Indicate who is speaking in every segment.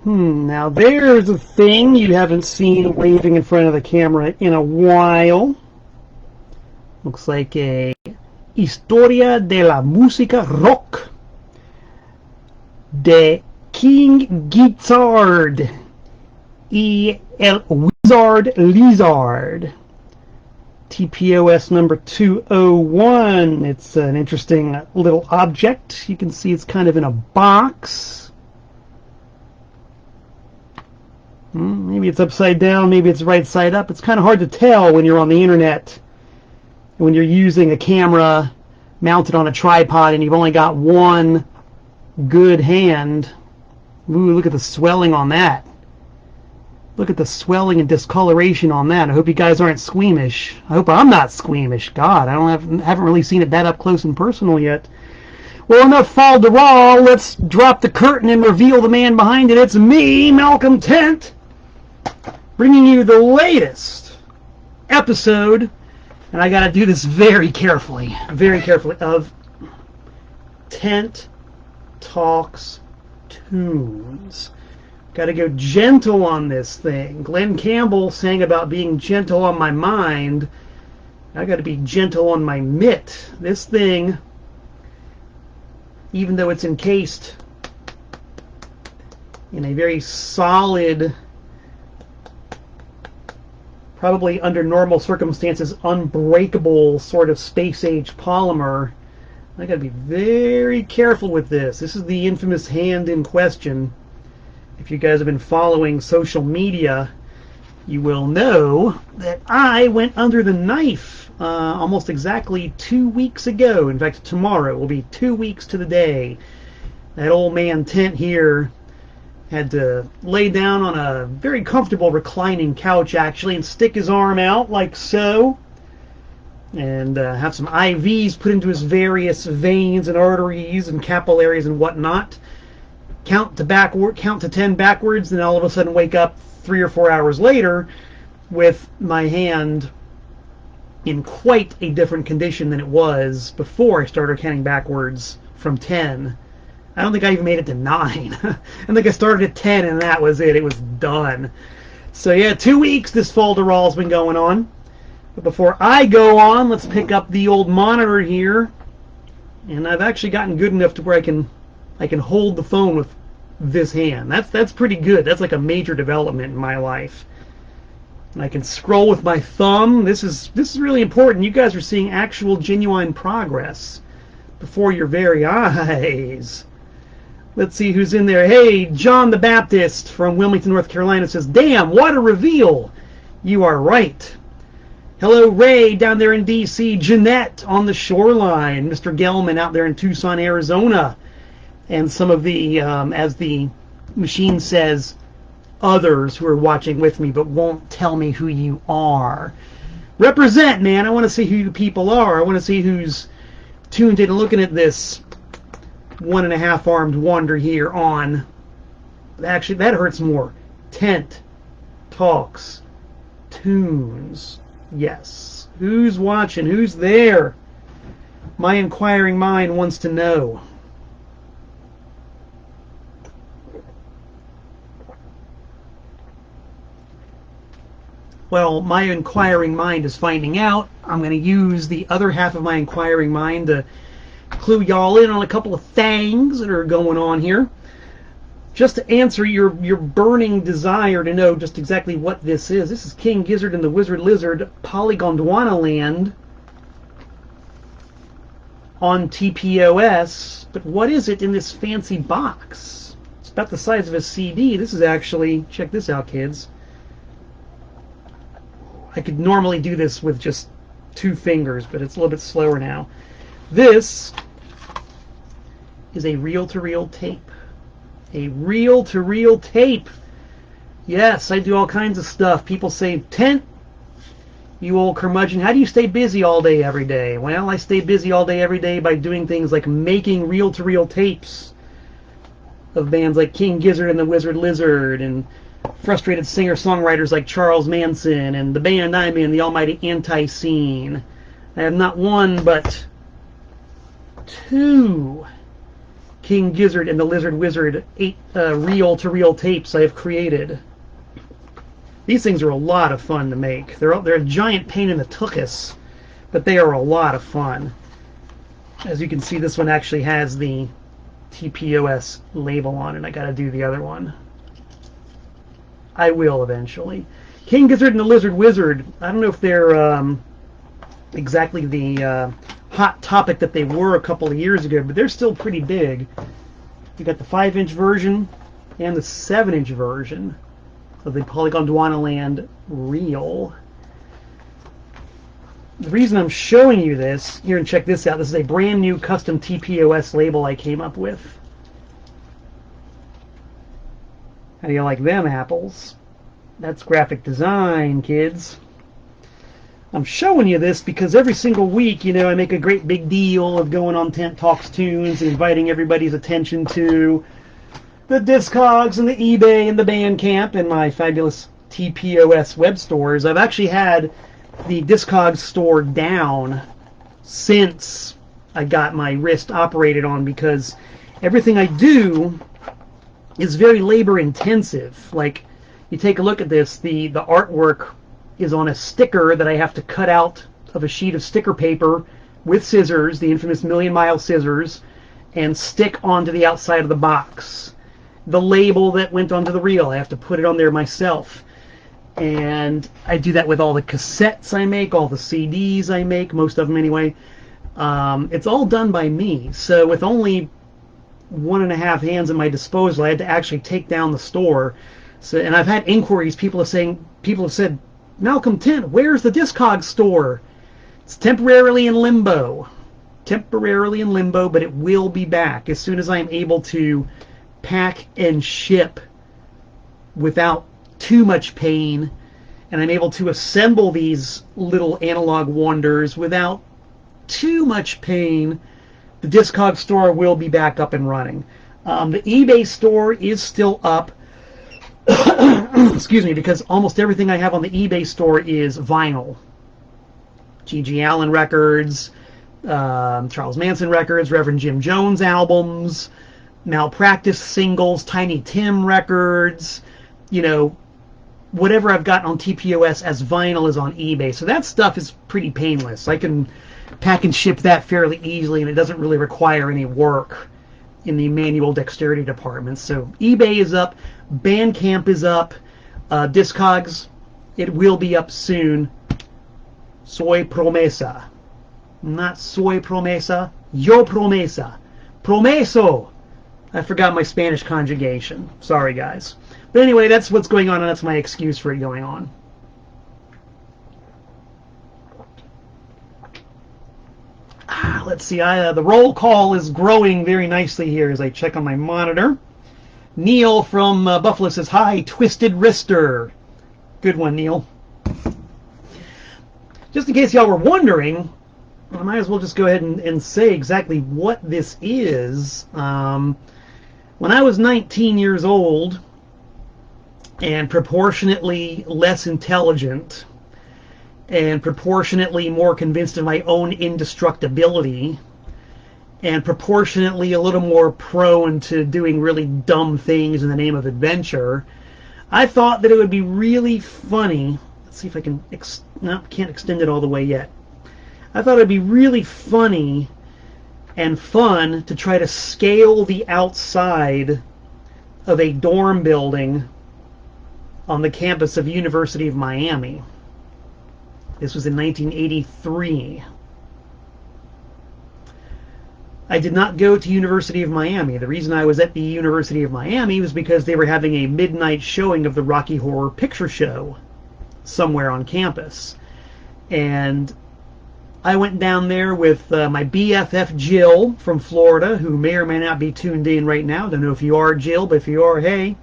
Speaker 1: Now there's a thing you haven't seen waving in front of the camera in a while. Looks like a Historia de la Música Rock de King Gizzard y el Wizard Lizard. TPOS number 201. It's an interesting little object. You can see it's kind of in a box. Maybe it's upside down, maybe it's right side up. It's kind of hard to tell when you're on the internet, when you're using a camera mounted on a tripod and you've only got one good hand. Ooh, look at the swelling on that. Look at the swelling and discoloration on that. I hope you guys aren't squeamish. I hope I'm not squeamish. God, I haven't really seen it that up close and personal yet. Well, enough fall de rol. Let's drop the curtain and reveal the man behind it. It's me, Malcolm Tent, bringing you the latest episode, and I got to do this very carefully, of Tent Talks Tunes. Got to go gentle on this thing. Glenn Campbell sang about being gentle on my mind. I got to be gentle on my mitt. This thing, even though it's encased in a very solid, probably under normal circumstances unbreakable sort of space-age polymer, I got to be very careful with this. This is the infamous hand in question. If you guys have been following social media, you will know that I went under the knife almost exactly 2 weeks ago. In fact, tomorrow will be 2 weeks to the day. That old man Tent here had to lay down on a very comfortable reclining couch, actually, and stick his arm out like so, and have some IVs put into his various veins and arteries and capillaries and whatnot. Count to 10 backwards, and all of a sudden wake up 3 or 4 hours later with my hand in quite a different condition than it was before I started counting backwards from 10. I don't think I even made it to 9. I think I started at 10 and that was it. It was done. So yeah, 2 weeks this folderol's been going on. But before I go on, let's pick up the old monitor here. And I've actually gotten good enough to where I can hold the phone with this hand. That's pretty good. That's like a major development in my life. And I can scroll with my thumb. This is really important. You guys are seeing actual genuine progress before your very eyes. Let's see who's in there. Hey, John the Baptist from Wilmington, North Carolina says, "Damn, what a reveal." You are right. Hello, Ray, down there in D.C. Jeanette on the shoreline. Mr. Gelman out there in Tucson, Arizona. And some of the, as the machine says, others who are watching with me but won't tell me who you are. Represent, man. I want to see who you people are. I want to see who's tuned in and looking at this 1.5-armed wonder here on, actually, that hurts more, Tent Talks Tunes. Yes. Who's watching? Who's there? My inquiring mind wants to know. Well, my inquiring mind is finding out. I'm going to use the other half of my inquiring mind to clue y'all in on a couple of things that are going on here. Just to answer your burning desire to know just exactly what this is. This is King Gizzard and the Wizard Lizard Polygondwana Land on TPOS. But what is it in this fancy box? It's about the size of a CD. This is actually, check this out, kids. I could normally do this with just 2 fingers, but it's a little bit slower now. This is a reel-to-reel tape. A reel-to-reel tape. Yes, I do all kinds of stuff. People say, "Tent, you old curmudgeon, how do you stay busy all day every day?" Well, I stay busy all day every day by doing things like making reel-to-reel tapes of bands like King Gizzard and the Wizard Lizard, and frustrated singer-songwriters like Charles Manson, and the band I'm in, the almighty Antiseen. I have not one, but two King Gizzard and the Lizard Wizard 8 reel-to-reel tapes I have created. These things are a lot of fun to make. They're a giant pain in the tuchus, but they are a lot of fun. As you can see, this one actually has the TPOS label on it. I gotta do the other one. I will eventually. King Gizzard and the Lizard Wizard, I don't know if they're exactly the hot topic that they were a couple of years ago, but they're still pretty big. You got the 5-inch version and the 7-inch version of the Polygon Dwanaland reel. The reason I'm showing you this, here, and check this out, this is a brand new custom TPOS label I came up with. How do you like them apples? That's graphic design, kids. I'm showing you this because every single week, you know, I make a great big deal of going on Tent Talks Tunes and inviting everybody's attention to the Discogs and the eBay and the Bandcamp and my fabulous TPOS web stores. I've actually had the Discogs store down since I got my wrist operated on, because everything I do is very labor intensive. Like, you take a look at this, the artwork is on a sticker that I have to cut out of a sheet of sticker paper with scissors, the infamous Million Mile scissors, and stick onto the outside of the box. The label that went onto the reel, I have to put it on there myself. And I do that with all the cassettes I make, all the CDs I make, most of them anyway. It's all done by me. So with only 1.5 hands at my disposal, I had to actually take down the store. So, and I've had inquiries. People have said, Malcolm Tent, where's the Discogs store? It's temporarily in limbo. Temporarily in limbo, but it will be back as soon as I'm able to pack and ship without too much pain, and I'm able to assemble these little analog wonders without too much pain. The Discogs store will be back up and running. The eBay store is still up. Excuse me, because almost everything I have on the eBay store is vinyl. G.G. Allin records, Charles Manson records, Reverend Jim Jones albums, Malpractice singles, Tiny Tim records, you know, whatever I've got on TPOS as vinyl is on eBay. So that stuff is pretty painless. I can pack and ship that fairly easily, and it doesn't really require any work in the manual dexterity department. So eBay is up, Bandcamp is up, Discogs, it will be up soon. Soy promesa. Not soy promesa, yo promesa. Promeso! I forgot my Spanish conjugation. Sorry, guys. But anyway, that's what's going on, and that's my excuse for it going on. Let's see. The roll call is growing very nicely here as I check on my monitor. Neil from Buffalo says, hi, Twisted Wrister. Good one, Neil. Just in case y'all were wondering, I might as well just go ahead and say exactly what this is. When I was 19 years old and proportionately less intelligent and proportionately more convinced of my own indestructibility and proportionately a little more prone to doing really dumb things in the name of adventure, I thought that it would be really funny. Let's see if I can... can't extend it all the way yet. I thought it would be really funny and fun to try to scale the outside of a dorm building on the campus of University of Miami. This was in 1983. I did not go to University of Miami. The reason I was at the University of Miami was because they were having a midnight showing of the Rocky Horror Picture Show somewhere on campus. And I went down there with my BFF Jill from Florida, who may or may not be tuned in right now. Don't know if you are, Jill, but if you are, hey.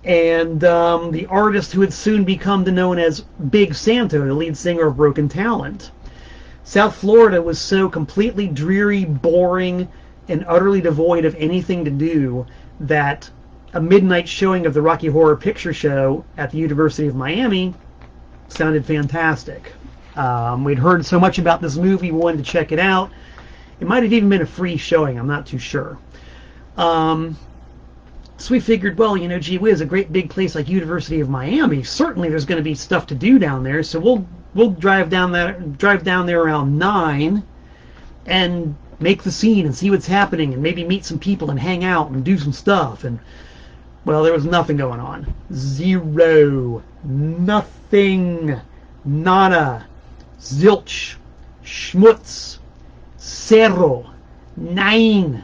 Speaker 1: And the artist who would soon become known as Big Santo, the lead singer of Broken Talent. South Florida was so completely dreary, boring, and utterly devoid of anything to do that a midnight showing of the Rocky Horror Picture Show at the University of Miami sounded fantastic. We'd heard so much about this movie, we wanted to check it out. It might have even been a free showing, I'm not too sure. So we figured, well, gee whiz, a great big place like University of Miami, certainly there's going to be stuff to do down there. So we'll drive down there around 9 and make the scene and see what's happening and maybe meet some people and hang out and do some stuff. And well, there was nothing going on. Zero. Nothing. Nada. Zilch. Schmutz. Zero. Nine.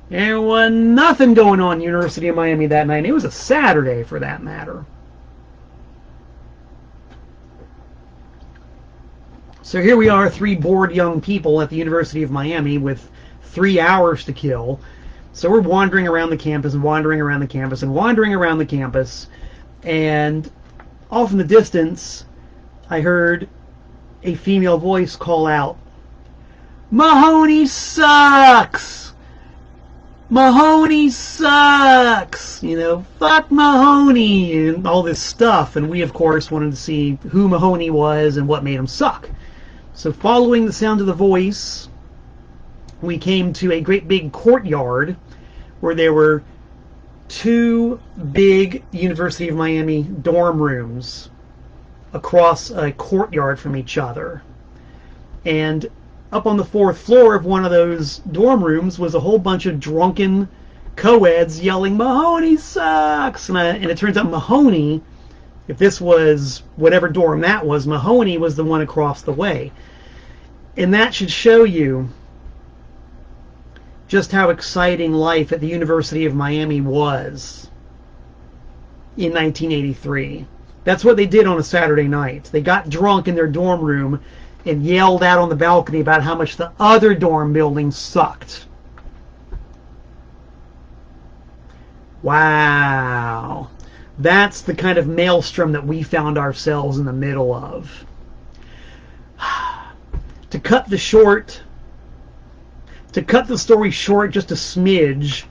Speaker 1: There was nothing going on at University of Miami that night. It was a Saturday, for that matter. So here we are, 3 bored young people at the University of Miami with 3 hours to kill. So we're wandering around the campus and wandering around the campus and wandering around the campus. And off in the distance, I heard a female voice call out, "Mahoney sucks! Mahoney sucks! Fuck Mahoney!" and all this stuff. And we, of course, wanted to see who Mahoney was and what made him suck. So following the sound of the voice, we came to a great big courtyard where there were 2 big University of Miami dorm rooms across a courtyard from each other. And up on the 4th floor of one of those dorm rooms was a whole bunch of drunken co-eds yelling, "Mahoney sucks!" And it turns out Mahoney, if this was whatever dorm that was, Mahoney was the one across the way. And that should show you just how exciting life at the University of Miami was in 1983. That's what they did on a Saturday night. They got drunk in their dorm room and yelled out on the balcony about how much the other dorm buildings sucked. Wow. That's the kind of maelstrom that we found ourselves in the middle of. To cut the story short just a smidge,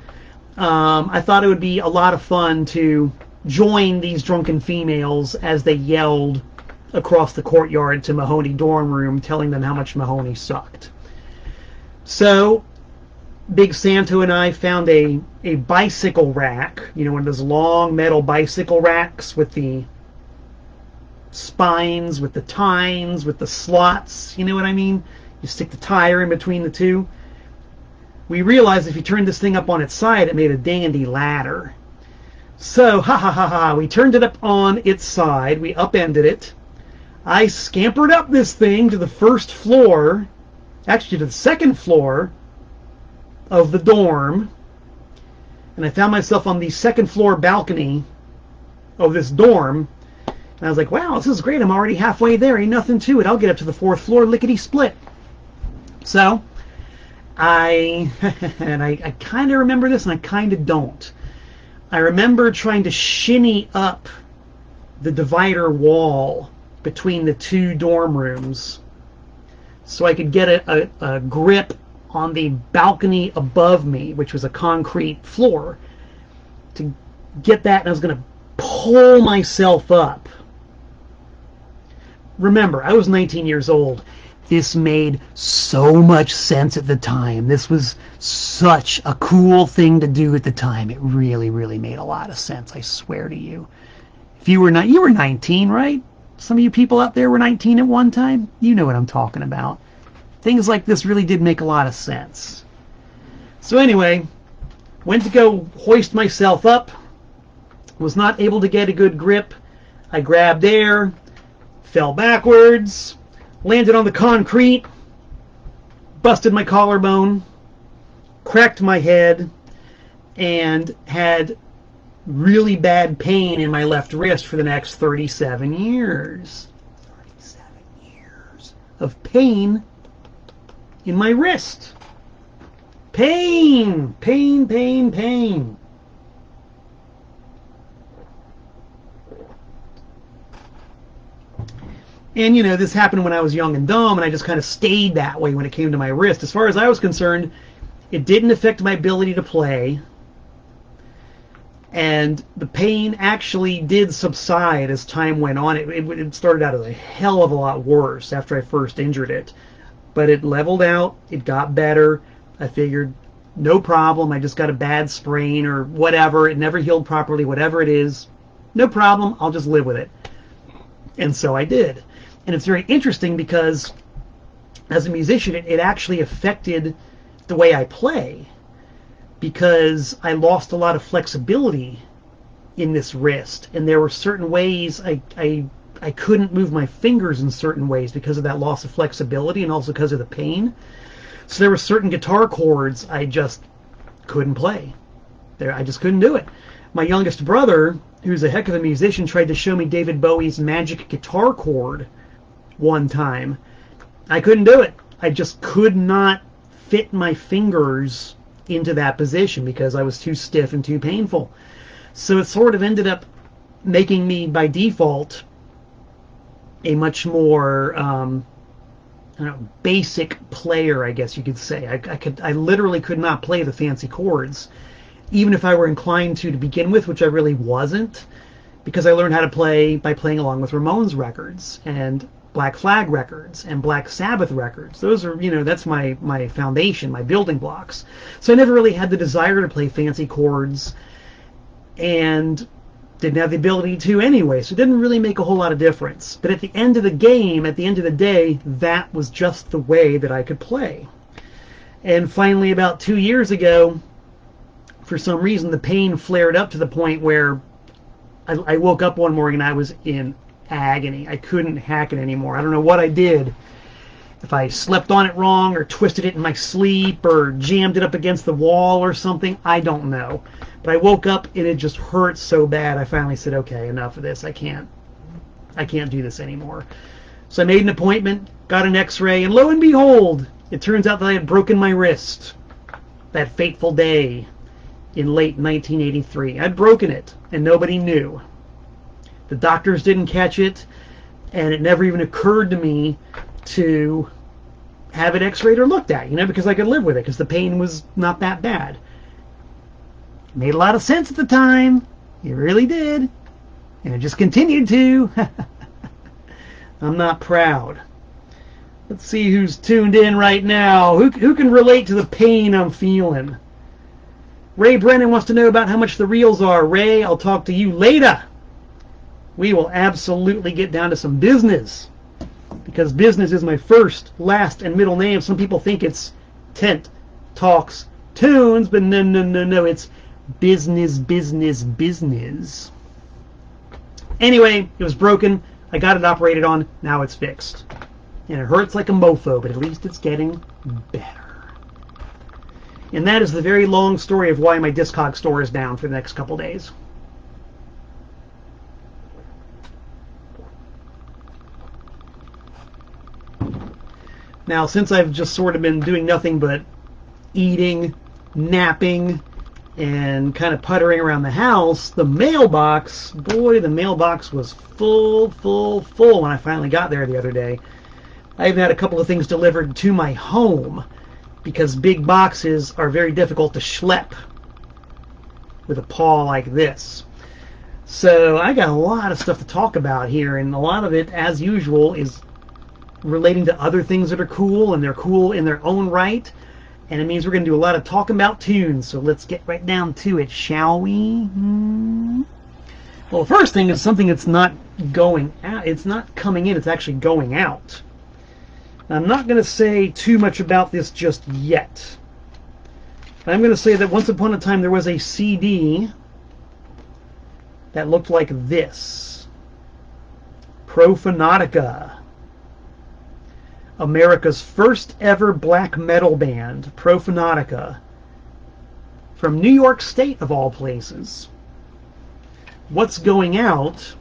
Speaker 1: I thought it would be a lot of fun to join these drunken females as they yelled across the courtyard to Mahoney dorm room, telling them how much Mahoney sucked. So Big Santo and I found a bicycle rack, one of those long metal bicycle racks with the spines, with the tines, with the slots, you know what I mean? You stick the tire in between the two. We realized if you turned this thing up on its side, it made a dandy ladder. So, we turned it up on its side, we upended it. I scampered up this thing to the 1st floor, actually to the 2nd floor of the dorm, and I found myself on the 2nd floor balcony of this dorm, and I was like, wow, this is great, I'm already halfway there, ain't nothing to it, I'll get up to the 4th floor lickety-split. So, I kind of remember this, and I kind of don't. I remember trying to shinny up the divider wall between the 2 dorm rooms so I could get a grip on the balcony above me, which was a concrete floor, to get that, and I was going to pull myself up. Remember, I was 19 years old. This made so much sense at the time. This was such a cool thing to do at the time. It really, really made a lot of sense, I swear to you. If you were you were 19, right? Some of you people out there were 19 at one time. You know what I'm talking about. Things like this really did make a lot of sense. So anyway, went to go hoist myself up. Was not able to get a good grip. I grabbed air, fell backwards, landed on the concrete, busted my collarbone, cracked my head, and had really bad pain in my left wrist for the next 37 years. 37 years of pain in my wrist. Pain, pain, pain, pain. And, this happened when I was young and dumb, and I just kind of stayed that way when it came to my wrist. As far as I was concerned, it didn't affect my ability to play. And the pain actually did subside as time went on. It started out as a hell of a lot worse after I first injured it. But it leveled out. It got better. I figured, No problem. I just got a bad sprain or whatever. It never healed properly, whatever it is. No problem. I'll just live with it. And so I did. And it's very interesting because as a musician, it actually affected the way I play, because I lost a lot of flexibility in this wrist. And there were certain ways I couldn't move my fingers in certain ways because of that loss of flexibility and also because of the pain. So there were certain guitar chords I just couldn't play. I just couldn't do it. My youngest brother, who's a heck of a musician, tried to show me David Bowie's Magic guitar chord one time. I couldn't do it. I just could not fit my fingers into that position because I was too stiff and too painful. So it sort of ended up making me, by default, a much more basic player, I guess you could say. I literally could not play the fancy chords, even if I were inclined to begin with, which I really wasn't, because I learned how to play by playing along with Ramones records and Black Flag records and Black Sabbath records. Those are, that's my foundation, my building blocks. So I never really had the desire to play fancy chords and didn't have the ability to anyway, so it didn't really make a whole lot of difference. But at the end of the game, at the end of the day, that was just the way that I could play. And finally, about 2 years ago, for some reason, the pain flared up to the point where I woke up one morning and I was in agony. I couldn't hack it anymore. I don't know what I did. If I slept on it wrong or twisted it in my sleep or jammed it up against the wall or something, I don't know. But I woke up and it just hurt so bad. I finally said, okay, enough of this. I can't do this anymore. So I made an appointment, got an x-ray, and lo and behold, it turns out that I had broken my wrist that fateful day in late 1983. I'd broken it, and nobody knew. The doctors didn't catch it, and it never even occurred to me to have it x-rayed or looked at, because I could live with it, because the pain was not that bad. It made a lot of sense at the time. It really did. And it just continued to. I'm not proud. Let's see who's tuned in right now. Who can relate to the pain I'm feeling? Ray Brennan wants to know about how much the reels are. Ray, I'll talk to you later. We will absolutely get down to some business, because business is my first, last, and middle name. Some people think it's Tent Talks Tunes, but no, it's business, business, business. Anyway, it was broken. I got it operated on. Now it's fixed. And it hurts like a mofo, but at least it's getting better. And that is the very long story of why my Discog store is down for the next couple days. Now, since I've just sort of been doing nothing but eating, napping, and kind of puttering around the house, the mailbox was full when I finally got there the other day. I even had a couple of things delivered to my home, because big boxes are very difficult to schlep with a paw like this. So I got a lot of stuff to talk about here, and a lot of it, as usual, is relating to other things that are cool, and they're cool in their own right. And it means we're going to do a lot of talking about tunes. So let's get right down to it, shall we? Well, the first thing is something that's not going out. It's not coming in. It's actually going out. I'm not going to say too much about this just yet. I'm going to say that once upon a time there was a CD that looked like this. Profanatica. America's first ever black metal band, Profanatica, from New York State of all places. What's going out?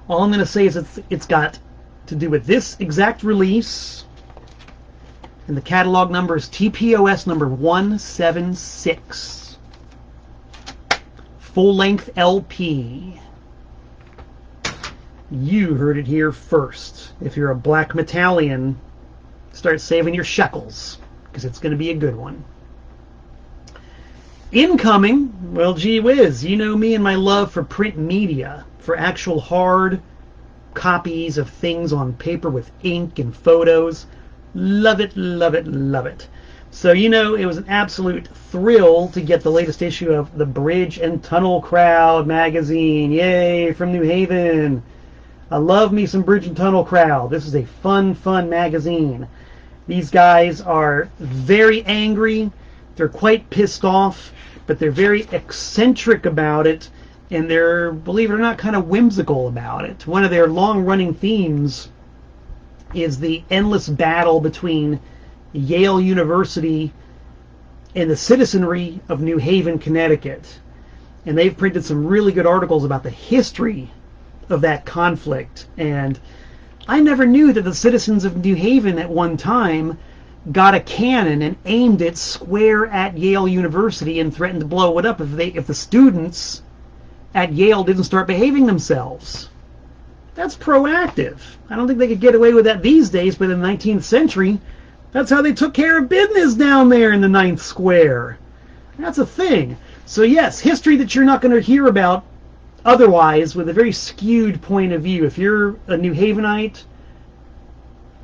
Speaker 1: All I'm going to say is it's got to do with this exact release, and the catalog number is TPOS number 176. Full-length LP. You heard it here first. If you're a black metallian, start saving your shekels, because it's going to be a good one. Incoming, well, gee whiz, you know me and my love for print media, for actual hard copies of things on paper with ink and photos. Love it, love it, love it. So, it was an absolute thrill to get the latest issue of the Bridge and Tunnel Crowd magazine. Yay, from New Haven. I love me some Bridge and Tunnel Crowd. This is a fun magazine. These guys are very angry. They're quite pissed off, but they're very eccentric about it, and they're, believe it or not, kind of whimsical about it. One of their long-running themes is the endless battle between Yale University and the citizenry of New Haven, Connecticut. And they've printed some really good articles about the history of that conflict. And I never knew that the citizens of New Haven at one time got a cannon and aimed it square at Yale University and threatened to blow it up if the students at Yale didn't start behaving themselves. That's proactive. I don't think they could get away with that these days, but in the 19th century, that's how they took care of business down there in the Ninth Square. That's a thing. So yes, history that you're not going to hear about otherwise, with a very skewed point of view. If you're a New Havenite,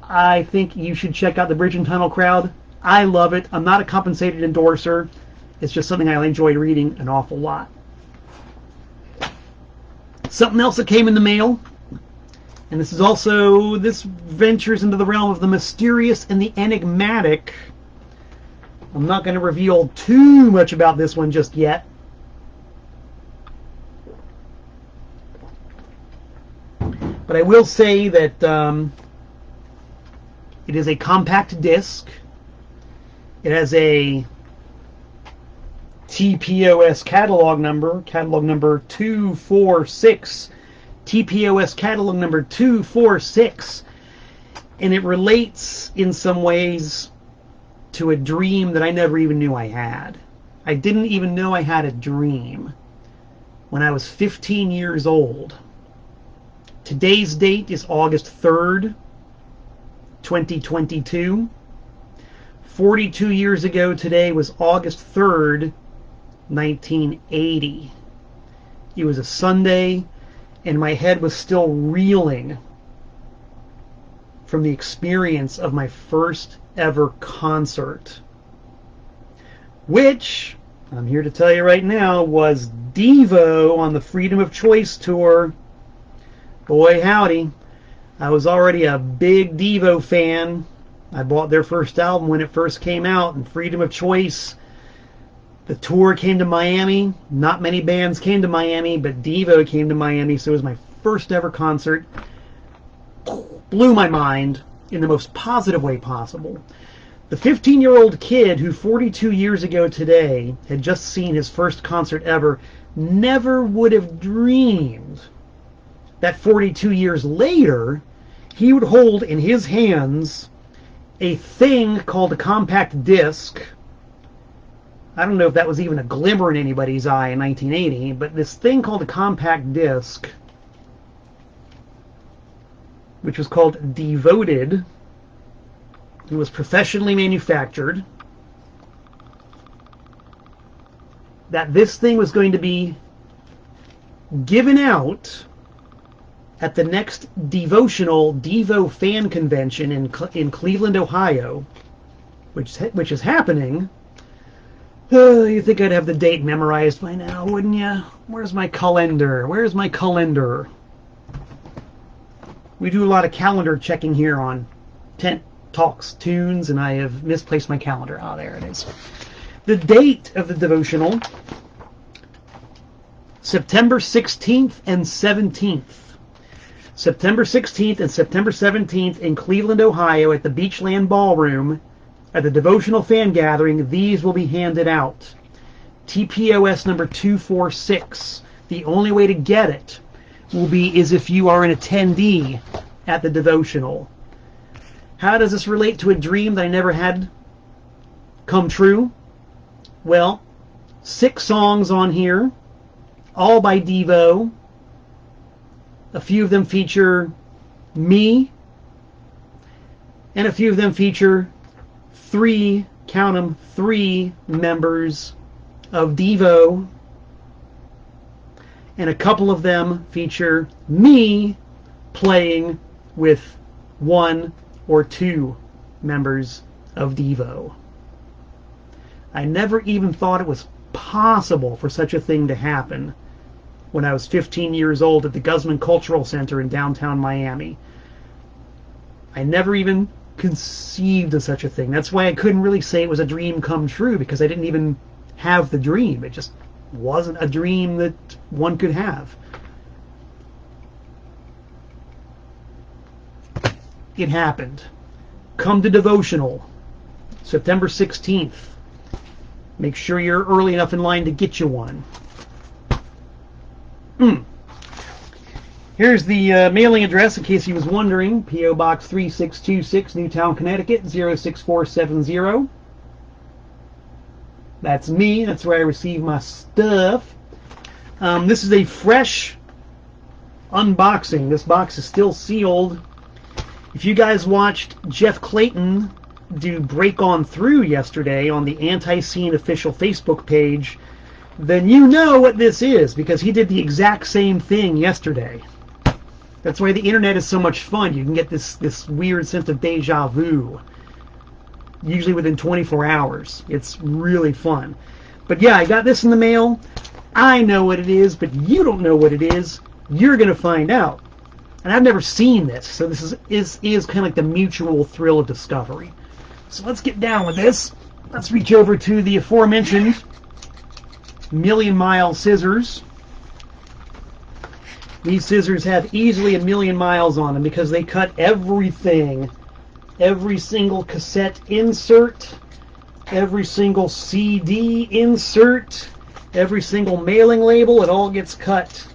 Speaker 1: I think you should check out the Bridge and Tunnel Crowd. I love it. I'm not a compensated endorser. It's just something I enjoy reading an awful lot. Something else that came in the mail, and this ventures into the realm of the mysterious and the enigmatic. I'm not going to reveal too much about this one just yet. But I will say that it is a compact disc. It has a TPOS catalog number 246. TPOS catalog number 246. And it relates in some ways to a dream that I never even knew I had. I didn't even know I had a dream when I was 15 years old. Today's date is August 3rd, 2022. 42 years ago today was August 3rd, 1980. It was a Sunday, and my head was still reeling from the experience of my first ever concert, which, I'm here to tell you right now, was Devo on the Freedom of Choice tour. Boy howdy, I was already a big Devo fan. I bought their first album when it first came out, and Freedom of Choice. The tour came to Miami. Not many bands came to Miami, but Devo came to Miami, so it was my first ever concert. Blew my mind in the most positive way possible. The 15-year-old kid who 42 years ago today had just seen his first concert ever never would have dreamed that 42 years later he would hold in his hands a thing called a compact disc. I don't know if that was even a glimmer in anybody's eye in 1980, but this thing called a compact disc, which was called Devoted, it was professionally manufactured, that this thing was going to be given out at the next devotional Devo fan convention in Cleveland, Ohio, which is happening. You think I'd have the date memorized by now, wouldn't you? Where's my calendar? Where's my calendar? We do a lot of calendar checking here on Tent Talks Tunes, and I have misplaced my calendar. Ah, there it is. The date of the devotional, September 16th and 17th. September 16th and September 17th in Cleveland, Ohio at the Beachland Ballroom at the Devotional Fan Gathering. These will be handed out. TPOS number 246. The only way to get it is if you are an attendee at the devotional. How does this relate to a dream that I never had come true? Well, 6 songs on here, all by Devo. A few of them feature me, and a few of them feature 3, count them, 3 members of Devo, and a couple of them feature me playing with 1 or 2 members of Devo. I never even thought it was possible for such a thing to happen when I was 15 years old at the Guzman Cultural Center in downtown Miami. I never even conceived of such a thing. That's why I couldn't really say it was a dream come true, because I didn't even have the dream. It just wasn't a dream that one could have. It happened. Come to devotional, September 16th. Make sure you're early enough in line to get you one. Here's the mailing address in case you was wondering. P.O. Box 3626, Newtown, Connecticut, 06470. That's me. That's where I receive my stuff. This is a fresh unboxing. This box is still sealed. If you guys watched Jeff Clayton do Break On Through yesterday on the Antiseen official Facebook page, then you know what this is, because he did the exact same thing yesterday. That's why the internet is so much fun. You can get this weird sense of deja vu, usually within 24 hours. It's really fun. But yeah, I got this in the mail. I know what it is, but you don't know what it is. You're going to find out. And I've never seen this, so this is kind of like the mutual thrill of discovery. So let's get down with this. Let's reach over to the aforementioned Million Mile scissors. These scissors have easily 1,000,000 miles on them because they cut everything. Every single cassette insert, every single CD insert, every single mailing label, it all gets cut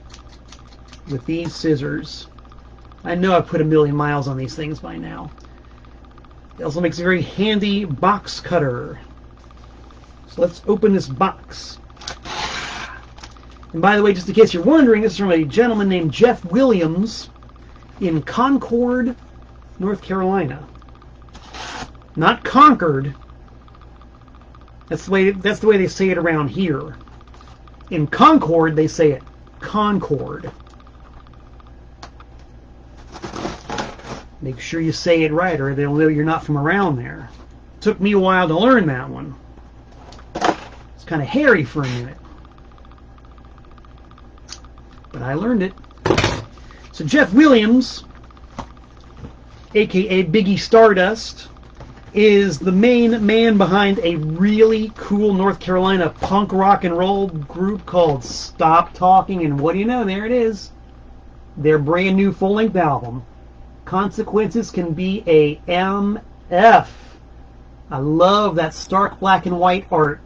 Speaker 1: with these scissors. I know I've put 1,000,000 miles on these things by now. It also makes a very handy box cutter. So let's open this box. And by the way, just in case you're wondering, this is from a gentleman named Jeff Williams in Concord, North Carolina. Not Concord. That's the way they say it around here. In Concord, they say it Concord. Make sure you say it right, or they'll know you're not from around there. Took me a while to learn that one. It's kind of hairy for a minute, but I learned it. So Jeff Williams, aka Biggie Stardust, is the main man behind a really cool North Carolina punk rock and roll group called Stop Talking, and what do you know, there it is. Their brand new full-length album, Consequences Can Be a MF. I love that stark black and white art.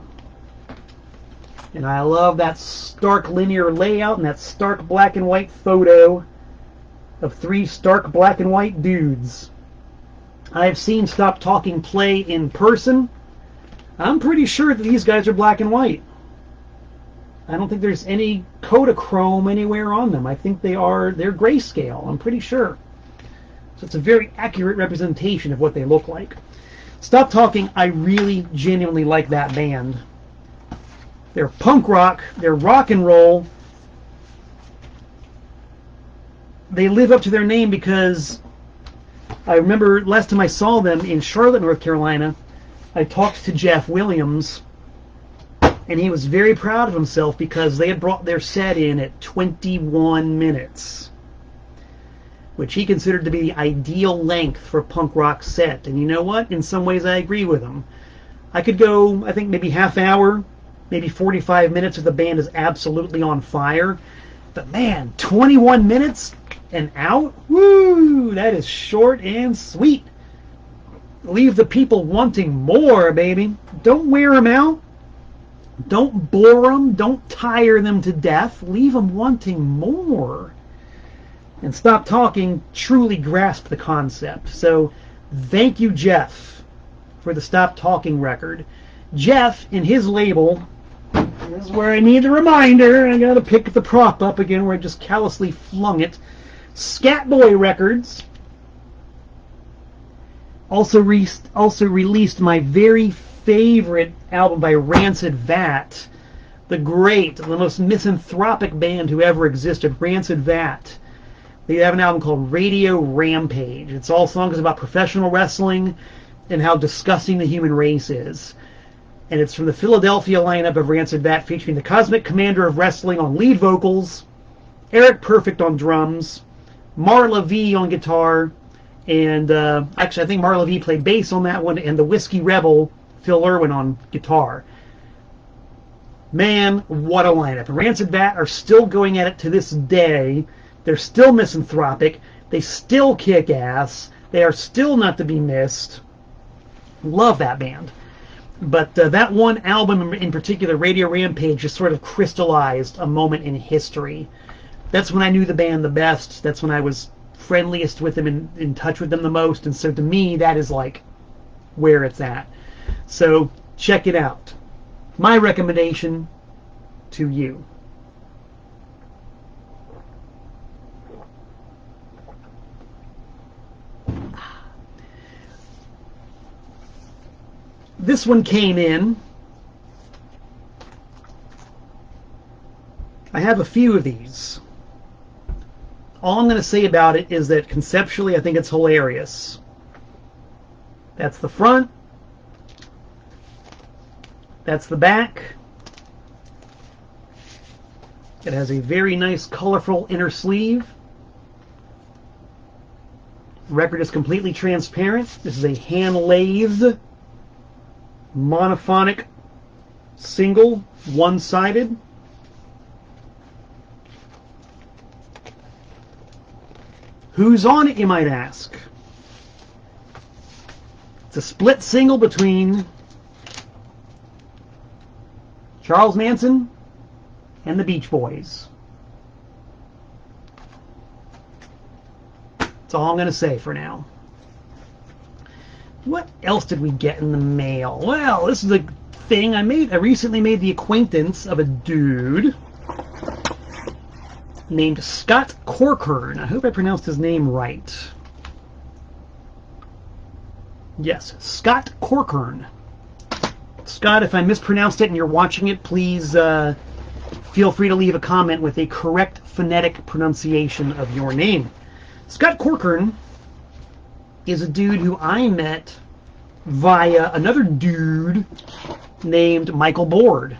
Speaker 1: And I love that stark linear layout and that stark black and white photo of 3 stark black and white dudes. I've seen Stop Talking play in person. I'm pretty sure that these guys are black and white. I don't think there's any Kodachrome anywhere on them. I think they're grayscale. I'm pretty sure. So it's a very accurate representation of what they look like. Stop Talking, I really genuinely like that band. They're punk rock, they're rock and roll. They live up to their name because I remember last time I saw them in Charlotte, North Carolina, I talked to Jeff Williams, and he was very proud of himself because they had brought their set in at 21 minutes. Which he considered to be the ideal length for a punk rock set. And you know what? In some ways I agree with him. I could go, I think, maybe half hour, maybe 45 minutes if the band is absolutely on fire. But man, 21 minutes and out? Woo! That is short and sweet. Leave the people wanting more, baby. Don't wear them out. Don't bore them. Don't tire them to death. Leave them wanting more. And Stop Talking truly grasped the concept. So thank you, Jeff, for the Stop Talking record. Jeff, in his label, this is where I need the reminder. I got to pick the prop up again where I just callously flung it. Scatboy Records also released my very favorite album by Rancid Vat. The most misanthropic band who ever existed, Rancid Vat. They have an album called Radio Rampage. It's all songs about professional wrestling and how disgusting the human race is. And it's from the Philadelphia lineup of Rancid Bat, featuring the Cosmic Commander of Wrestling on lead vocals, Eric Perfect on drums, Marla V on guitar, and actually I think Marla V played bass on that one, and the Whiskey Rebel, Phil Irwin, on guitar. Man, what a lineup. Rancid Bat are still going at it to this day. They're still misanthropic. They still kick ass. They are still not to be missed. Love that band. But that one album in particular, Radio Rampage, just sort of crystallized a moment in history. That's when I knew the band the best. That's when I was friendliest with them, in touch with them the most. And so to me, that is like where it's at. So check it out. My recommendation to you. This one came in. I have a few of these. All I'm going to say about it is that conceptually I think it's hilarious. That's the front. That's the back. It has a very nice colorful inner sleeve. The record is completely transparent. This is a hand-lathed monophonic single, one-sided. Who's on it, you might ask? It's a split single between Charles Manson and the Beach Boys. That's all I'm going to say for now. What else did we get in the mail? Well, this is a thing I recently made the acquaintance of a dude named Scott Corkern. I hope I pronounced his name right. Yes, Scott Corkern. Scott, if I mispronounced it and you're watching it, please feel free to leave a comment with a correct phonetic pronunciation of your name. Scott Corkern is a dude who I met via another dude named Michael Board.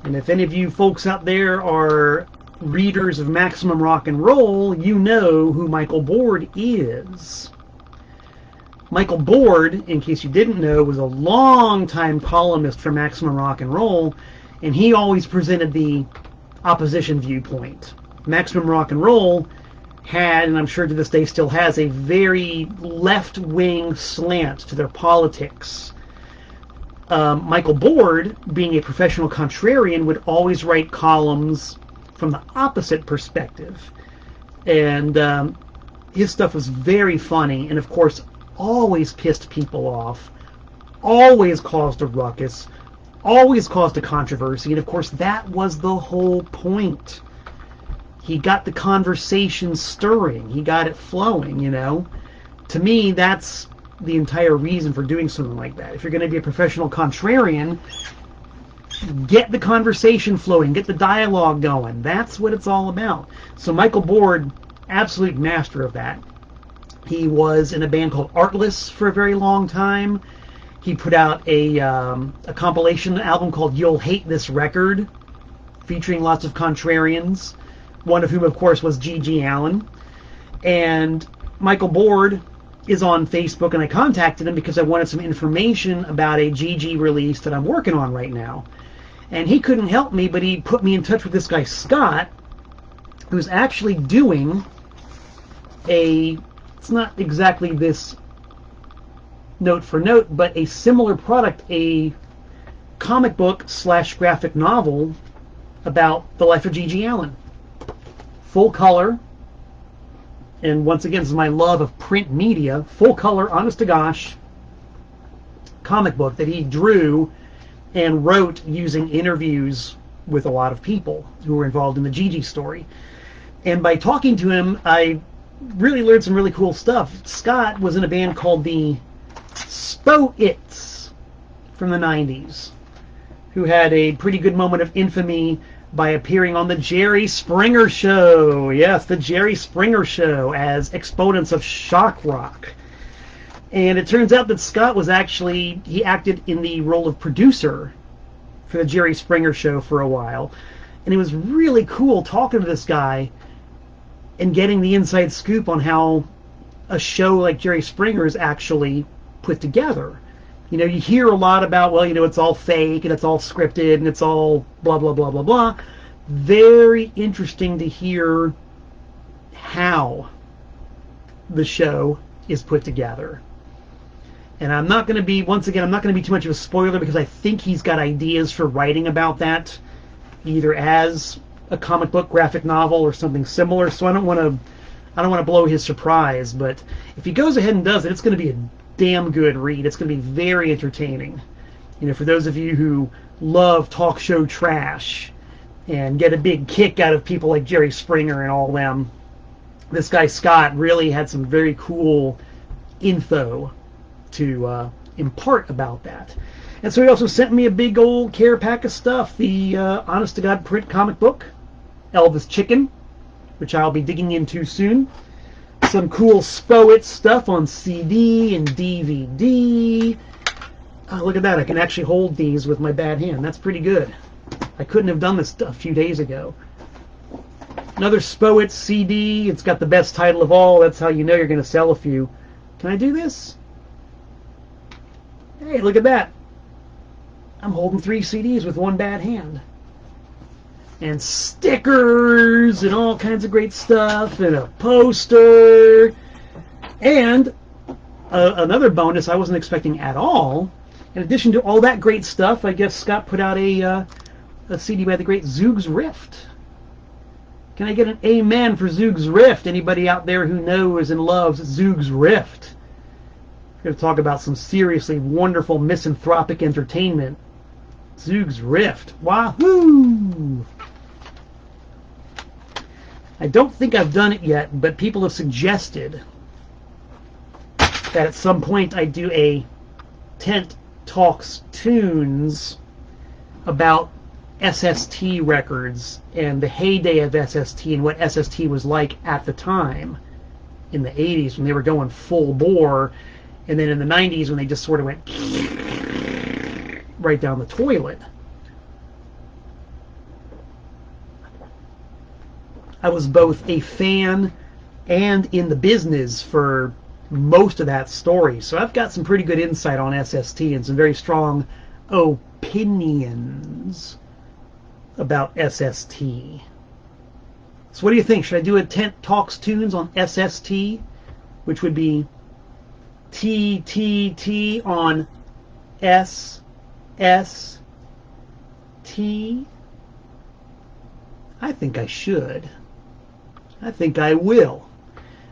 Speaker 1: And if any of you folks out there are readers of Maximum Rock and Roll, you know who Michael Board is. Michael Board, in case you didn't know, was a long-time columnist for Maximum Rock and Roll, and he always presented the opposition viewpoint. Maximum Rock and Roll had, and I'm sure to this day still has, a very left-wing slant to their politics. Michael Board, being a professional contrarian, would always write columns from the opposite perspective. And his stuff was very funny, and of course always pissed people off, always caused a ruckus, always caused a controversy, and of course that was the whole point. He got the conversation stirring, he got it flowing, you know. To me, that's the entire reason for doing something like that. If you're going to be a professional contrarian, get the conversation flowing, get the dialogue going. That's what it's all about. So Michael Board, absolute master of that. He was in a band called Artless for a very long time. He put out a compilation album called You'll Hate This Record, featuring lots of contrarians, one of whom, of course, was G.G. Allin. And Michael Board is on Facebook, and I contacted him because I wanted some information about a G.G. release that I'm working on right now. And he couldn't help me, but he put me in touch with this guy, Scott, who's actually doing it's not exactly this note for note, but a similar product, a comic book / graphic novel about the life of G.G. Allin. Full color, and once again, this is my love of print media, full color, honest to gosh, comic book that he drew and wrote using interviews with a lot of people who were involved in the G.G. story. And by talking to him, I really learned some really cool stuff. Scott was in a band called the Spo It from the 90s, who had a pretty good moment of infamy by appearing on the Jerry Springer Show. Yes, the Jerry Springer Show, as exponents of shock rock. And it turns out that Scott was he acted in the role of producer for the Jerry Springer Show for a while. And it was really cool talking to this guy and getting the inside scoop on how a show like Jerry Springer is actually put together. You know, you hear a lot about, well, you know, it's all fake and it's all scripted and it's all blah, blah, blah, blah, blah. Very interesting to hear how the show is put together. And I'm not going to be, once again, I'm not going to be too much of a spoiler because I think he's got ideas for writing about that, either as a comic book graphic novel or something similar. So I don't want to blow his surprise, but if he goes ahead and does it, it's going to be a damn good read. It's going to be very entertaining. You know, for those of you who love talk show trash and get a big kick out of people like Jerry Springer and all them, this guy Scott really had some very cool info to impart about that. And so he also sent me a big old care pack of stuff. The honest to God print comic book, Elvis Chicken, which I'll be digging into soon. Some cool Spo It stuff on CD and DVD. Oh, look at that. I can actually hold these with my bad hand. That's pretty good. I couldn't have done this a few days ago. Another Spo It CD. It's got the best title of all. That's how you know you're going to sell a few. Can I do this? Hey, look at that. I'm holding 3 CDs with one bad hand. And stickers and all kinds of great stuff and a poster. And another bonus I wasn't expecting at all. In addition to all that great stuff, I guess Scott put out a CD by the great Zoogz Rift. Can I get an amen for Zoogz Rift? Anybody out there who knows and loves Zoogz Rift? We're going to talk about some seriously wonderful misanthropic entertainment. Zoogz Rift. Wahoo! I don't think I've done it yet, but people have suggested that at some point I do a Tent Talks Tunes about SST records and the heyday of SST and what SST was like at the time in the 80s when they were going full bore, and then in the 90s when they just sort of went right down the toilet. I was both a fan and in the business for most of that story, so I've got some pretty good insight on SST and some very strong opinions about SST. So what do you think? Should I do a Tent Talks Tunes on SST, which would be TTT on SST? I think I should. I think I will.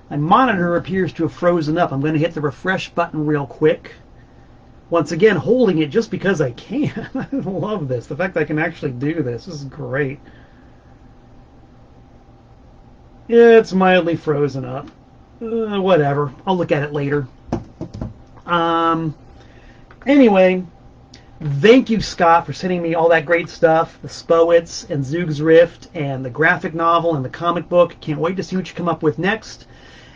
Speaker 1: My monitor appears to have frozen up. I'm going to hit the refresh button real quick. Once again, holding it just because I can. I love this. The fact that I can actually do this. This is great. Yeah, it's mildly frozen up. Whatever. I'll look at it later. Anyway, thank you, Scott, for sending me all that great stuff. The Spo Its and Zoogz Rift and the graphic novel and the comic book. Can't wait to see what you come up with next.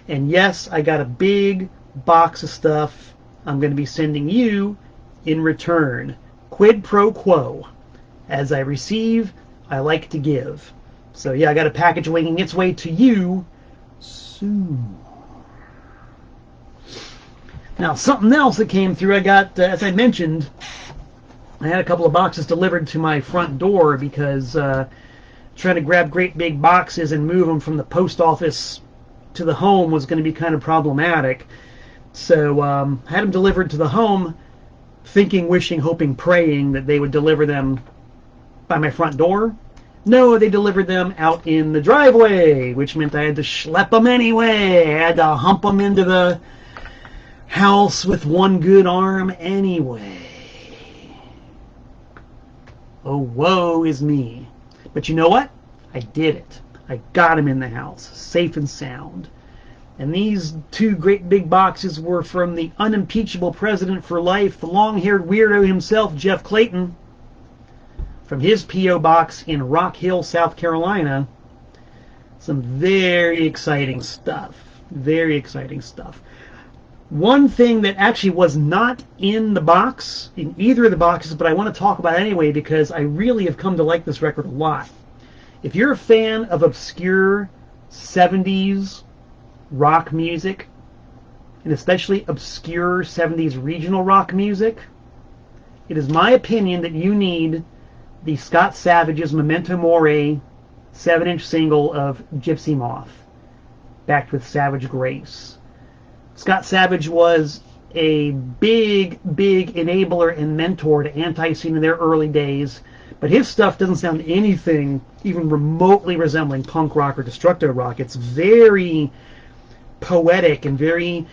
Speaker 1: And yes, I got a big box of stuff I'm going to be sending you in return. Quid pro quo. As I receive, I like to give. So yeah, I got a package winging its way to you soon. Now, something else that came through, I got, as I mentioned, I had a couple of boxes delivered to my front door because trying to grab great big boxes and move them from the post office to the home was going to be kind of problematic. So I had them delivered to the home, thinking, wishing, hoping, praying that they would deliver them by my front door. No, they delivered them out in the driveway, which meant I had to schlep them anyway. I had to hump them into the house with one good arm anyway. Oh, woe is me. But you know what? I did it. I got them in the house, safe and sound. And these 2 great big boxes were from the unimpeachable president for life, the long-haired weirdo himself, Jeff Clayton, from his P.O. box in Rock Hill, South Carolina. Some very exciting stuff. Very exciting stuff. One thing that actually was not in the box, in either of the boxes, but I want to talk about anyway because I really have come to like this record a lot. If you're a fan of obscure 70s rock music, and especially obscure 70s regional rock music, it is my opinion that you need the Scott Savage's Memento Mori 7-inch single of Gypsy Moth, backed with Savage Grace. Scott Savage was a big enabler and mentor to Antiseen in their early days, but his stuff doesn't sound anything even remotely resembling punk rock or destructo rock. It's very poetic and very,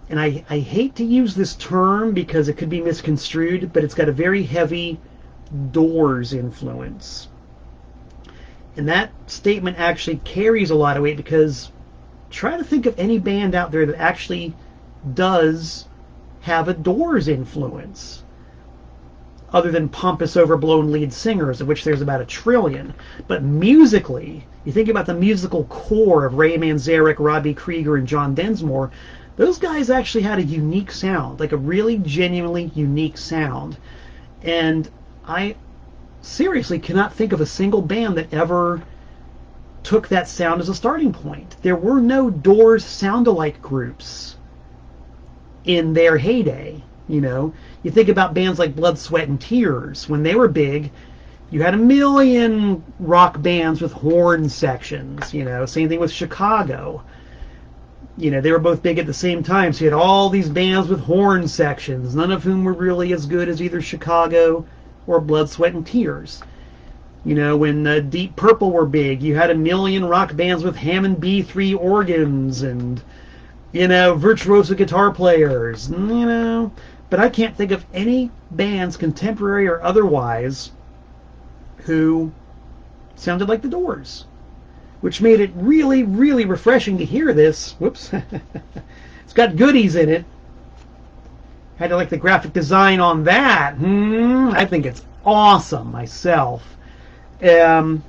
Speaker 1: and I hate to use this term because it could be misconstrued, but it's got a very heavy Doors influence. And that statement actually carries a lot of weight because try to think of any band out there that actually does have a Doors influence, other than pompous, overblown lead singers, of which there's about 1 trillion. But musically, you think about the musical core of Ray Manzarek, Robbie Krieger, and John Densmore, those guys actually had a unique sound, like a really genuinely unique sound. And I seriously cannot think of a single band that ever took that sound as a starting point. There were no Doors sound-alike groups in their heyday. You know, you think about bands like Blood, Sweat, and Tears. When they were big, you had a million rock bands with horn sections. You know, same thing with Chicago. You know, they were both big at the same time, so you had all these bands with horn sections, none of whom were really as good as either Chicago or Blood, Sweat, and Tears. You know, when Deep Purple were big, you had a million rock bands with Hammond B3 organs and, you know, virtuoso guitar players, you know. But I can't think of any bands, contemporary or otherwise, who sounded like the Doors, which made it really, really refreshing to hear this. Whoops. It's got goodies in it. Had to like the graphic design on that. I think it's awesome myself. To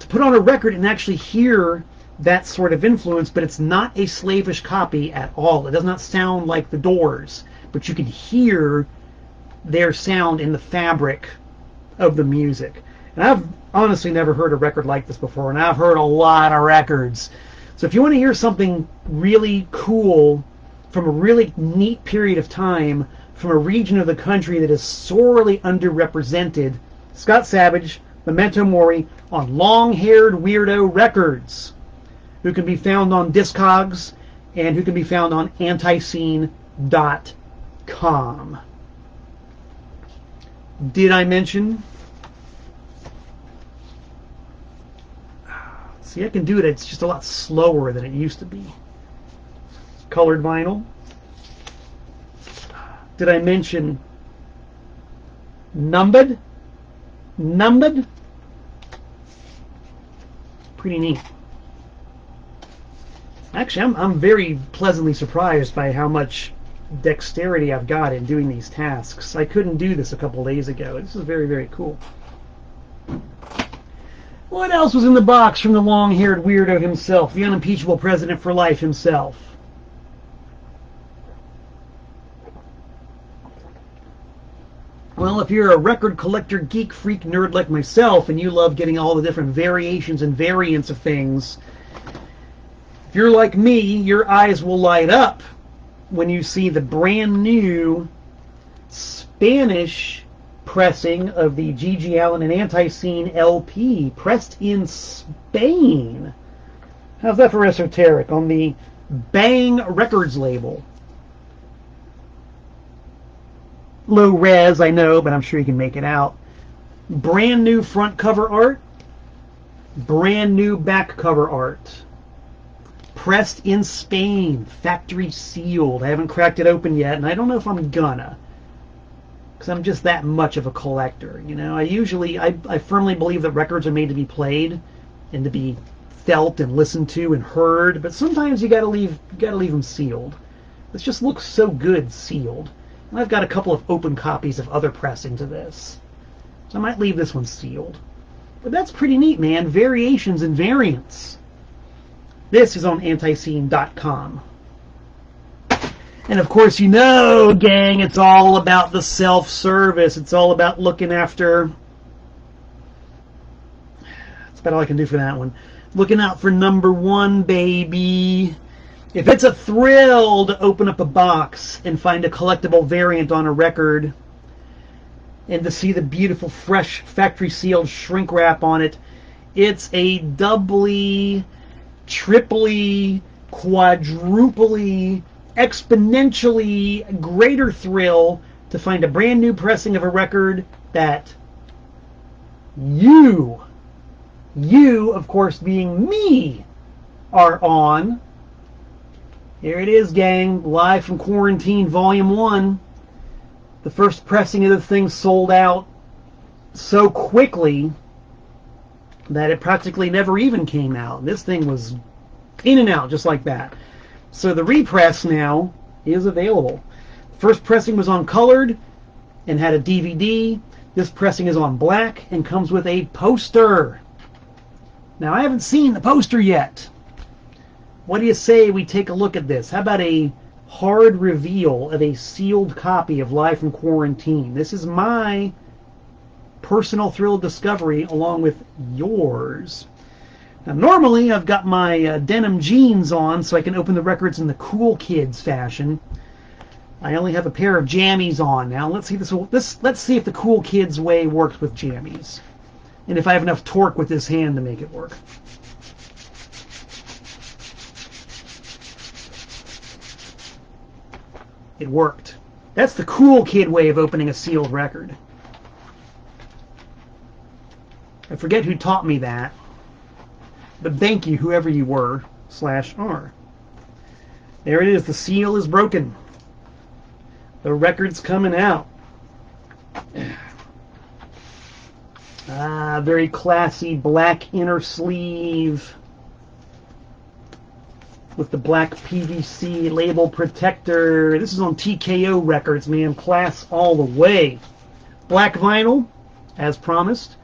Speaker 1: put on a record and actually hear that sort of influence, but it's not a slavish copy at all. It does not sound like the Doors, but you can hear their sound in the fabric of the music. And I've honestly never heard a record like this before, and I've heard a lot of records. So if you want to hear something really cool from a really neat period of time, from a region of the country that is sorely underrepresented, Scott Savage, Memento Mori, on Longhaired Weirdo Records, who can be found on Discogs and who can be found on Antiseen.com. Did I mention? See, I can do it. It's just a lot slower than it used to be. Colored vinyl. Did I mention numbered? Numbered? Pretty neat. Actually, I'm very pleasantly surprised by how much dexterity I've got in doing these tasks. I couldn't do this a couple days ago. This is very, very cool. What else was in the box from the long-haired weirdo himself, the unimpeachable president for life himself? Well, if you're a record collector, geek, freak, nerd like myself, and you love getting all the different variations and variants of things, if you're like me, your eyes will light up when you see the brand new Spanish pressing of the G.G. Allin and Antiseen LP, pressed in Spain. How's that for esoteric? On the Bang Records label. Low res, I know, but I'm sure you can make it out. Brand new front cover art. Brand new back cover art. Pressed in Spain. Factory sealed. I haven't cracked it open yet, and I don't know if I'm gonna. Because I'm just that much of a collector. You know, I firmly believe that records are made to be played and to be felt and listened to and heard, but sometimes you gotta leave them sealed. This just looks so good sealed. And I've got a couple of open copies of other pressings of this, so I might leave this one sealed. But that's pretty neat, man. Variations and variants. This is on Antiseen.com. And of course, you know, gang, it's all about the self-service. It's all about looking after... That's about all I can do for that one. Looking out for number one, baby. If it's a thrill to open up a box and find a collectible variant on a record, and to see the beautiful, fresh, factory-sealed shrink wrap on it, it's a doubly, triply, quadruply, exponentially greater thrill to find a brand new pressing of a record that you, of course being me, are on. Here it is, gang. Live from Quarantine, Volume 1. The first pressing of the thing sold out so quickly that it practically never even came out. This thing was in and out just like that. So the repress now is available. First pressing was on colored and had a DVD. This pressing is on black and comes with a poster. Now, I haven't seen the poster yet. What do you say we take a look at this? How about a hard reveal of a sealed copy of Live from Quarantine? This is my personal thrill discovery along with yours. Now, normally I've got my denim jeans on so I can open the records in the cool kids fashion. I only have a pair of jammies on now. Let's see let's see if the cool kids way works with jammies, and if I have enough torque with this hand to make it work. It worked. That's the cool kid way of opening a sealed record. I forget who taught me that, but thank you, whoever you were, /R. There it is. The seal is broken. The record's coming out. Very classy black inner sleeve with the black PVC label protector. This is on TKO Records, man. Class all the way. Black vinyl, as promised,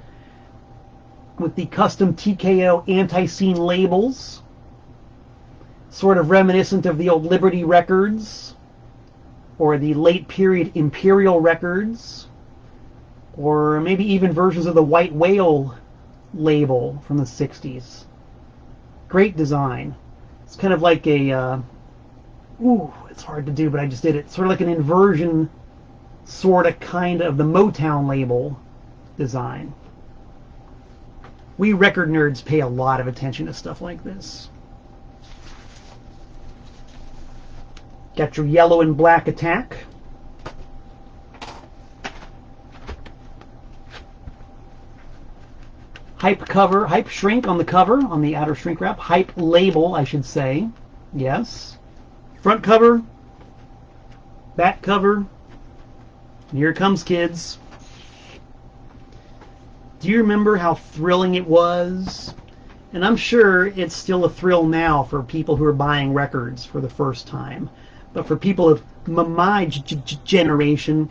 Speaker 1: with the custom TKO Antiseen labels, sort of reminiscent of the old Liberty Records, or the late period Imperial Records, or maybe even versions of the White Whale label from the 60s. Great design. It's kind of like a, it's hard to do, but I just did it. Sort of like an inversion, sort of, kind of the Motown label design. We record nerds pay a lot of attention to stuff like this. Got your yellow and black attack. Hype cover, hype shrink on the cover, on the outer shrink wrap. Hype label, I should say. Yes. Front cover. Back cover. And here it comes, kids. Do you remember how thrilling it was? And I'm sure it's still a thrill now for people who are buying records for the first time. But for people of my generation,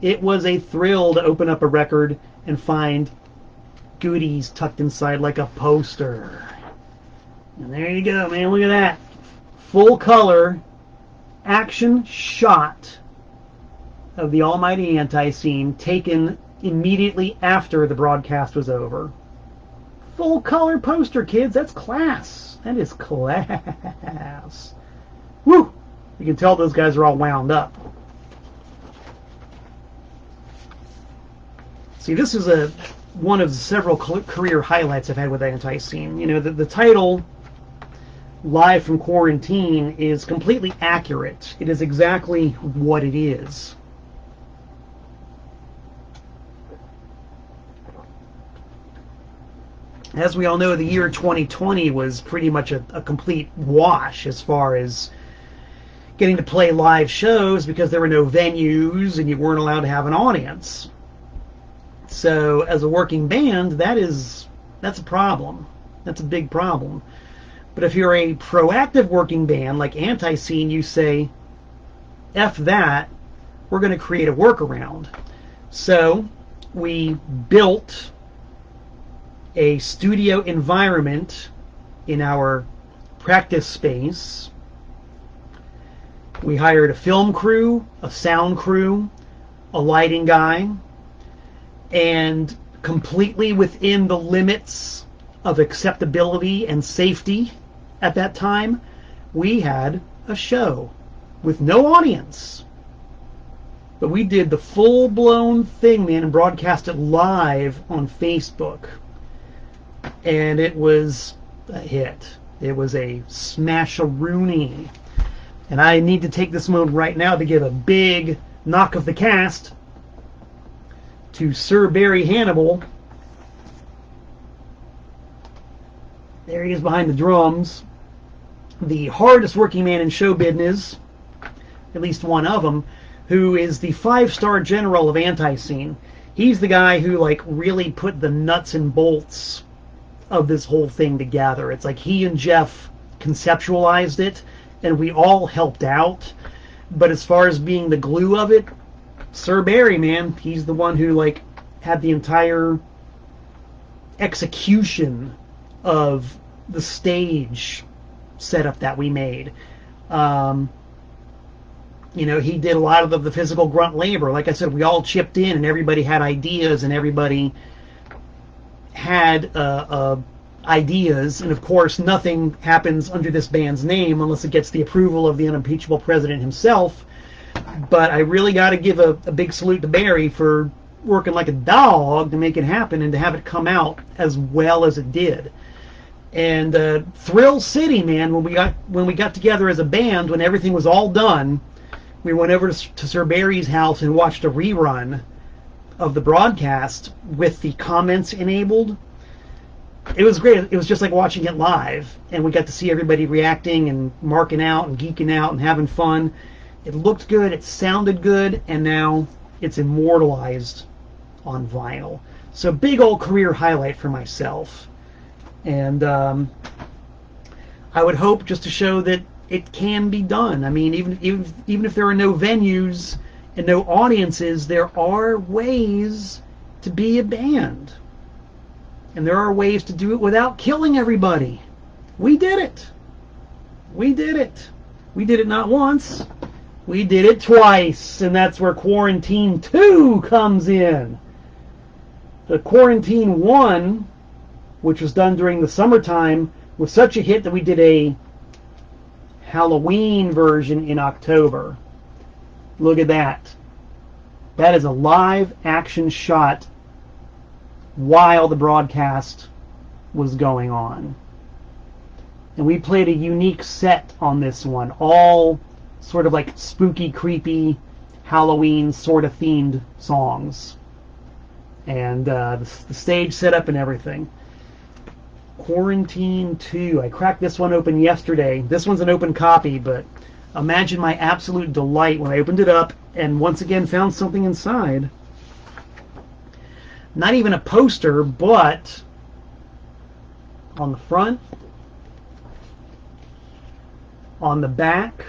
Speaker 1: it was a thrill to open up a record and find goodies tucked inside like a poster. And there you go, man. Look at that. Full color action shot of the almighty Antiseen taken immediately after the broadcast was over. Full color poster, kids. That's class. That is class. Woo! You can tell those guys are all wound up. See, this is one of several career highlights I've had with Antiseen. You know, the title, Live from Quarantine, is completely accurate. It is exactly what it is. As we all know, the year 2020 was pretty much a complete wash as far as getting to play live shows, because there were no venues and you weren't allowed to have an audience. So as a working band, that's a problem. That's a big problem. But if you're a proactive working band like Antiseen, you say, F that, we're going to create a workaround. So we built a studio environment in our practice space, We hired a film crew, a sound crew, a lighting guy, and completely within the limits of acceptability and safety at that time, we had a show with no audience. But we did the full-blown thing, man, and broadcast it live on Facebook. And it was a hit. It was a smash-a-rooney. And I need to take this moment right now to give a big knock of the cast to Sir Barry Hannibal. There he is behind the drums. The hardest working man in show business, at least one of them, who is the 5-star general of Antiseen. He's the guy who like really put the nuts and bolts of this whole thing together. It's like he and Jeff conceptualized it, and we all helped out. But as far as being the glue of it, Sir Barry, man, he's the one who like had the entire execution of the stage setup that we made. You know, he did a lot of the physical grunt labor. Like I said, we all chipped in, and everybody had ideas, and everybody had ideas. And of course, nothing happens under this band's name unless it gets the approval of the unimpeachable president himself. But I really got to give a big salute to Barry for working like a dog to make it happen and to have it come out as well as it did. And Thrill City, man, when we got together as a band, when everything was all done, we went over to Sir Barry's house and watched a rerun of the broadcast with the comments enabled. It was great. It was just like watching it live, and we got to see everybody reacting and marking out and geeking out and having fun. It looked good, it sounded good, and now it's immortalized on vinyl. So big old career highlight for myself. And I would hope just to show that it can be done. I mean, even if there are no venues and no audiences, there are ways to be a band. And there are ways to do it without killing everybody. We did it. We did it. We did it not once. We did it twice. And that's where Quarantine 2 comes in. The Quarantine 1, which was done during the summertime, was such a hit that we did a Halloween version in October. Look at that. That is a live action shot while the broadcast was going on. And we played a unique set on this one, all sort of like spooky, creepy, Halloween sort of themed songs. And the stage setup and everything. Quarantine 2. I cracked this one open yesterday. This one's an open copy, but imagine my absolute delight when I opened it up and once again found something inside. Not even a poster, but on the front, on the back,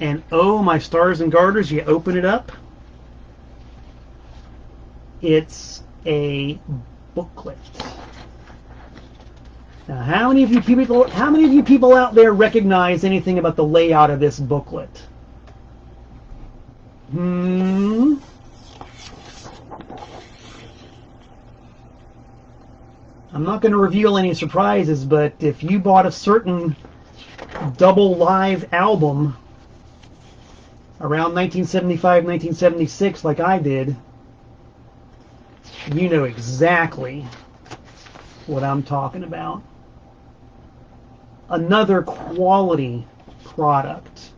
Speaker 1: and oh my stars and garters, you open it up, it's a booklet. Now, how many of you people out there recognize anything about the layout of this booklet? I'm not going to reveal any surprises, but if you bought a certain double live album around 1975, 1976, like I did, you know exactly what I'm talking about. Another quality product.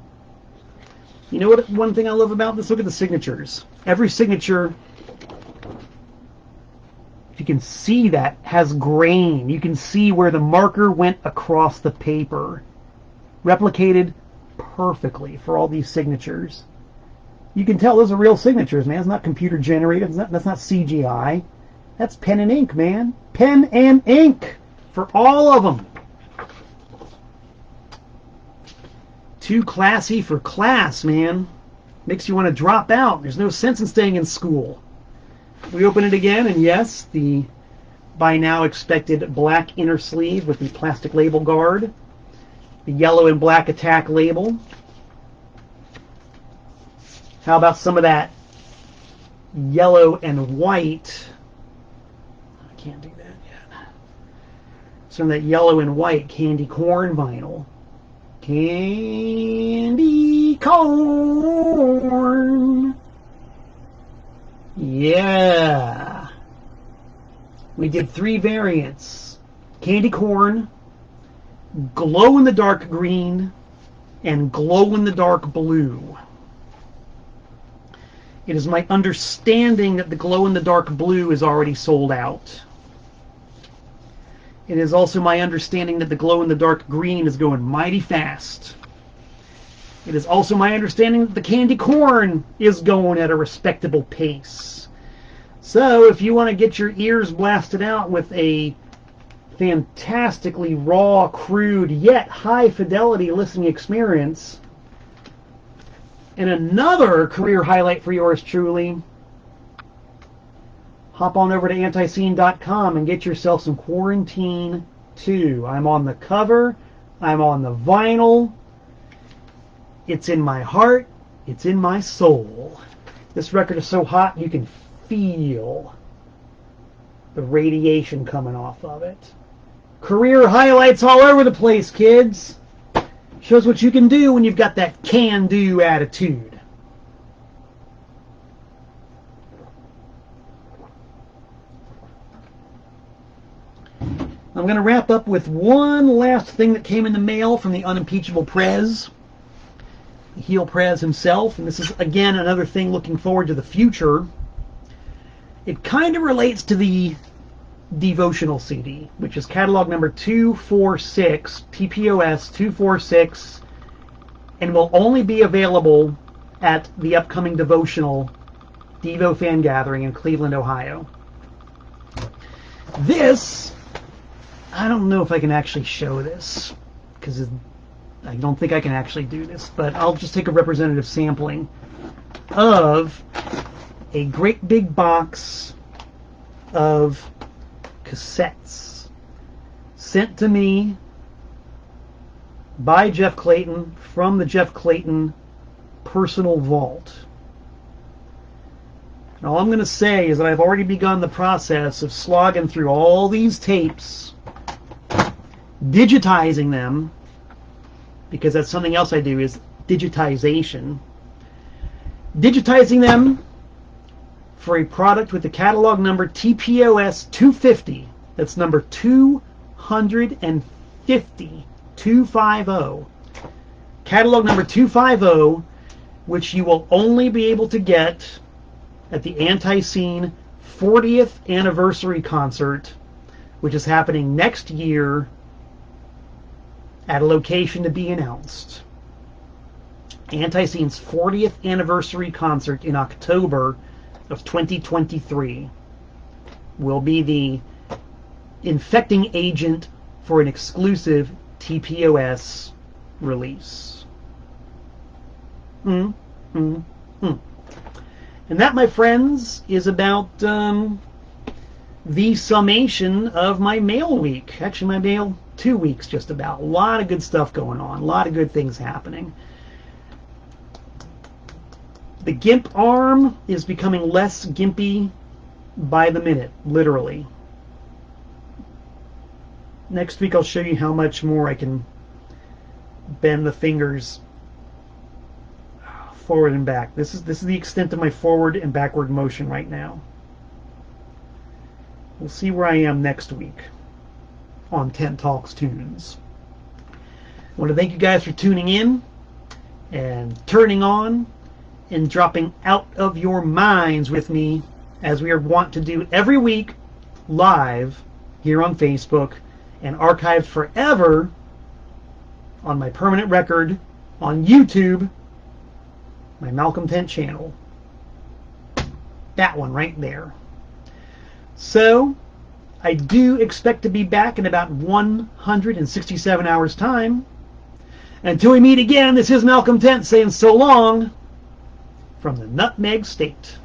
Speaker 1: You know what? One thing I love about this? Look at the signatures. Every signature, if you can see that, has grain. You can see where the marker went across the paper. Replicated perfectly for all these signatures. You can tell those are real signatures, man. It's not computer generated. That's not CGI. That's pen and ink, man. Pen and ink for all of them. Too classy for class, man. Makes you want to drop out. There's no sense in staying in school. We open it again, and yes, the by now expected black inner sleeve with the plastic label guard. The yellow and black attack label. How about some of that yellow and white? I can't do that yet. Some of that yellow and white candy corn vinyl. Candy corn. Yeah. We did 3 variants. Candy corn, glow-in-the-dark green, and glow-in-the-dark blue. It is my understanding that the glow-in-the-dark blue is already sold out. It is also my understanding that the glow-in-the-dark green is going mighty fast. It is also my understanding that the candy corn is going at a respectable pace. So if you want to get your ears blasted out with a fantastically raw, crude, yet high-fidelity listening experience, and another career highlight for yours truly, hop on over to Antiseen.com and get yourself some Quarantine 2. I'm on the cover. I'm on the vinyl. It's in my heart. It's in my soul. This record is so hot you can feel the radiation coming off of it. Career highlights all over the place, kids. Shows what you can do when you've got that can-do attitude. I'm going to wrap up with one last thing that came in the mail from the unimpeachable Prez, the heel Prez himself. And this is, again, another thing looking forward to the future. It kind of relates to the devotional CD, which is catalog number 246, TPOS 246, and will only be available at the upcoming devotional Devo fan gathering in Cleveland, Ohio. This, I don't know if I can actually show this, because I don't think I can actually do this, but I'll just take a representative sampling of a great big box of cassettes sent to me by Jeff Clayton from the Jeff Clayton personal vault. And all I'm going to say is that I've already begun the process of slogging through all these tapes, digitizing them, because that's something else I do, is digitization. Digitizing them for a product with the catalog number TPOS 250. That's number 250. 250. Catalog number 250, which you will only be able to get at the Antiseen 40th anniversary concert, which is happening next year at a location to be announced. Antiseen's 40th anniversary concert in October of 2023 will be the infecting agent for an exclusive TPOS release. And that, my friends, is about the summation of my mail week. Actually, my mail 2 weeks, just about. A lot of good stuff going on. A lot of good things happening. The GIMP arm is becoming less gimpy by the minute, literally. Next week I'll show you how much more I can bend the fingers forward and back. This is the extent of my forward and backward motion right now. We'll see where I am next week on Tent Talks Tunes. I want to thank you guys for tuning in and turning on and dropping out of your minds with me, as we are wont to do every week, live here on Facebook and archived forever on my permanent record on YouTube, my Malcolm Tent channel. That one right there. So, I do expect to be back in about 167 hours' time. Until we meet again, this is Malcolm Tent saying so long from the Nutmeg State.